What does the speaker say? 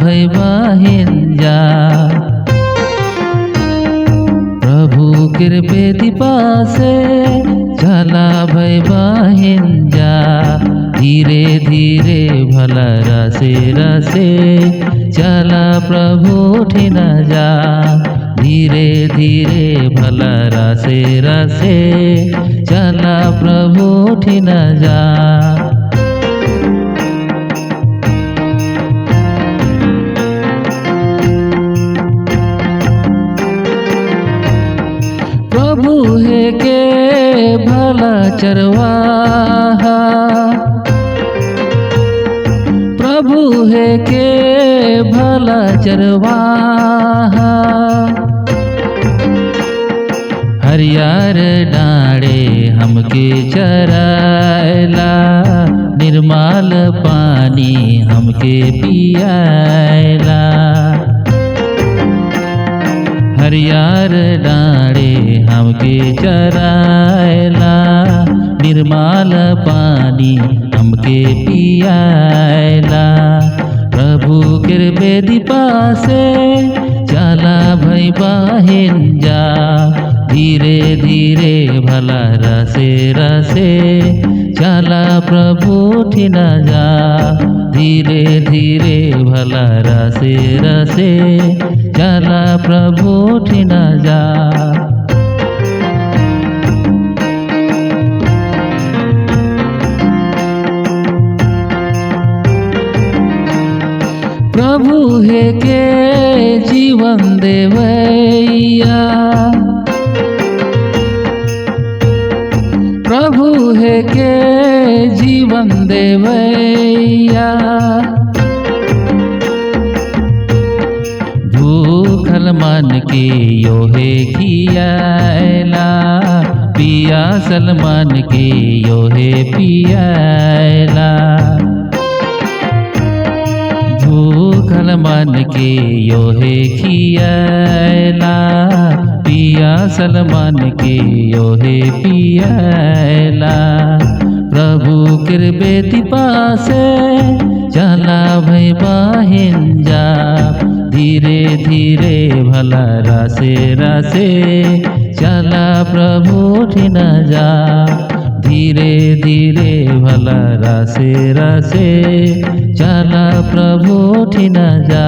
भई बाहिन जा। प्रभु कृपेति पासे चला भई बाहिन जा। धीरे धीरे भला रसे रसे चला प्रभु ठिन जा। धीरे धीरे भला रसे रसे चला प्रभु ठिन जा। प्रभु है के भला चरवाहा। प्रभु है के भला चरवाहा। हरियर डाँडे हमके चरायला। निर्मल पानी हमके पियायला। हरियर डाँडे हमके चरायला। निर्मल पानी हमके पियायला। प्रभु कृपेति पासे चला भई बाहिन जा। धीरे धीरे भला रसे रसे चला प्रभु ठिन जा। धीरे धीरे भला रसे रसे चला प्रभु ठिन जा। प्रभु है के जीवन देवैया। प्रभु है के जीवन देवैया। भूखल मन के योहे खियायला। पियासल मन के योहे पियायला। भूखल मन के योहे खियायला। पियासल मन के योहे पियायला। प्रभु कृपेति पासे चला भई बाहिन जा। धीरे धीरे भला रसे रसे चला प्रभु ठिन जा। धीरे धीरे भला रसे रसे चला प्रभु ठिन जा।